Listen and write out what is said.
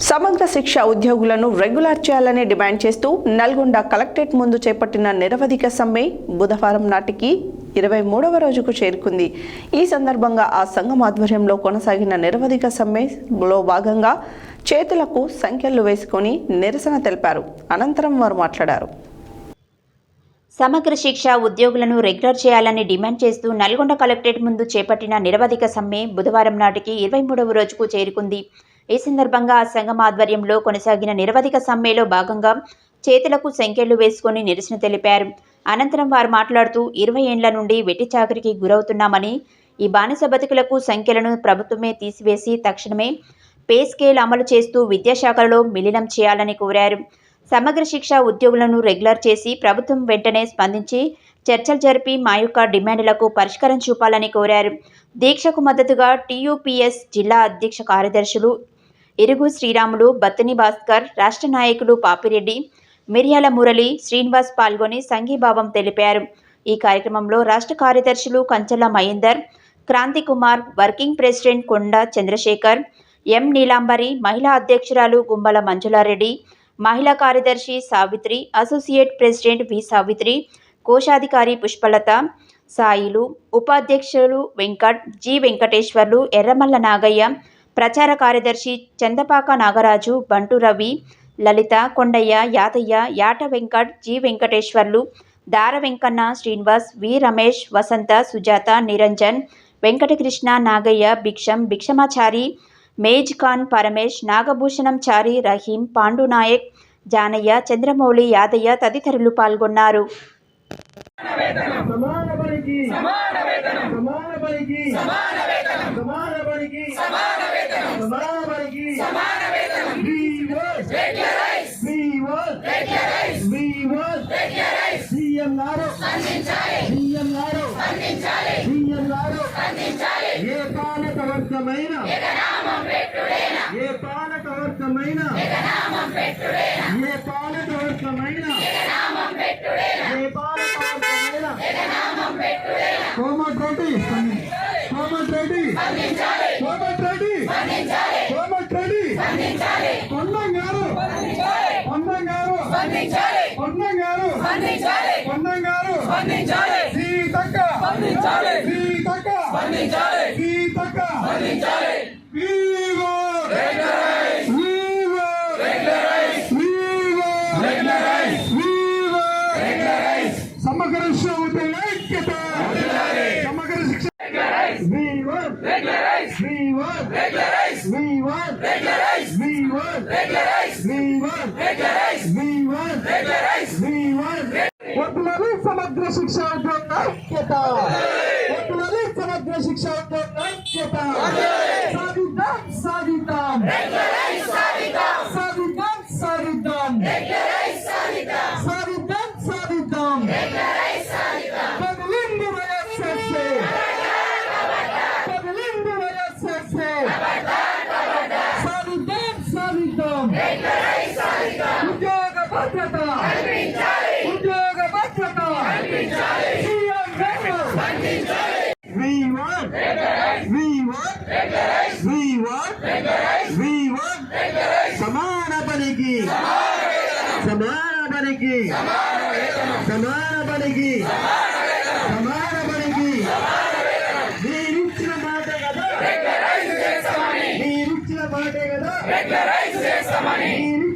సమగ్ర శిక్ష ఉద్యోగులను రెగ్యులర్ చేయాలని డిమాండ్ చేస్తూ నల్గొండ కలెక్టరేట్ ముందు చేపట్టిన నిరవధిక సమ్మె బుధవారం నాటికి 23వ రోజుకు చేరుకుంది. ఈ సందర్భంగా ఆ సంఘం ఆధ్వర్యంలో కొనసాగిన నిరవధిక సమ్మెలో భాగంగా చేతులకు సంఖ్యలు వేసుకొని నిరసన తెలిపారు. అనంతరం వారు మాట్లాడారు. సమగ్ర శిక్ష ఉద్యోగులను రెగ్యులర్ చేయాలని డిమాండ్ చేస్తూ నల్గొండ కలెక్టరేట్ ముందు చేపట్టిన నిరవధిక సమ్మె బుధవారం నాటికి 23వ రోజుకు చేరుకుంది. ఈ సందర్భంగా ఆ సంఘం ఆధ్వర్యంలో కొనసాగిన నిరవధిక సమ్మెలో భాగంగా చేతులకు సంఖ్యలు వేసుకొని నిరసన తెలిపారు. అనంతరం వారు మాట్లాడుతూ 20 ఏండ్ల నుండి వెట్టి చాకరికి గురవుతున్నామని, ఈ బానిస బతుకులకు సంఖ్యలను ప్రభుత్వమే తీసివేసి తక్షణమే పే స్కేల్ అమలు చేస్తూ విద్యాశాఖలో విలీనం చేయాలని కోరారు. సమగ్ర శిక్ష ఉద్యోగులను రెగ్యులర్ చేసి ప్రభుత్వం వెంటనే స్పందించి చర్చలు జరిపి మా యొక్క డిమాండ్లకు పరిష్కారం చూపాలని కోరారు. దీక్షకు మద్దతుగా టీయూపీఎస్ జిల్లా అధ్యక్ష కార్యదర్శులు ఇరుగు శ్రీరాములు, బత్తిని భాస్కర్, రాష్ట్ర నాయకులు పాపిరెడ్డి, మిర్యాల మురళి, శ్రీనివాస్ పాల్గొని సంఘీభావం తెలిపారు. ఈ కార్యక్రమంలో రాష్ట్ర కార్యదర్శులు కంచల మహేందర్, క్రాంతి కుమార్, వర్కింగ్ ప్రెసిడెంట్ కొండ చంద్రశేఖర్, ఎం నీలాంబరి, మహిళా అధ్యక్షురాలు గుంబల మంజులారెడ్డి, మహిళా కార్యదర్శి సావిత్రి, అసోసియేట్ ప్రెసిడెంట్ వి సావిత్రి, కోశాధికారి పుష్పలత, సాయిలు, ఉపాధ్యక్షులు వెంకట్, జి వెంకటేశ్వర్లు, ఎర్రమల్ల నాగయ్య, ప్రచార కార్యదర్శి చందపాక నాగరాజు, బంటు రవి, లలిత, కొండయ్య, యాదయ్య, యాట వెంకట్, జి వెంకటేశ్వర్లు, దార వెంకన్న, శ్రీనివాస్, వి రమేష్, వసంత, సుజాత, నిరంజన్, వెంకటకృష్ణ, నాగయ్య, భిక్షమాచారి, మేజ్ ఖాన్, పరమేష్, నాగభూషణం చారి, రహీం, పాండు నాయక్, జానయ్య, చంద్రమౌళి, యాదయ్య తదితరులు పాల్గొన్నారు. సమగ్ర శిక్ష ఉద్యోగ ఐక్యత, సమగ్ర శిక్ష ఉద్యోగ ఐక్యత, సాధిద్దాం సాధిద్దాం సాధిద్దాం సాధిద్దాం సాధిద్దాం సాధిద్దాం కదిలింది వైఎస్ఆర్సీ, కదిలింది వైఎస్ఆర్సీ, సాధిద్దాం సాధిద్దాం ఉద్యోగ భద్రత, ఉద్యోగ భద్రత, సమాన పనికి, సమాన పనికి, సమాన పనికి, సమాన పనికి, మీరిచ్చిన మాట కదా, మీరిచ్చిన మాట కదా,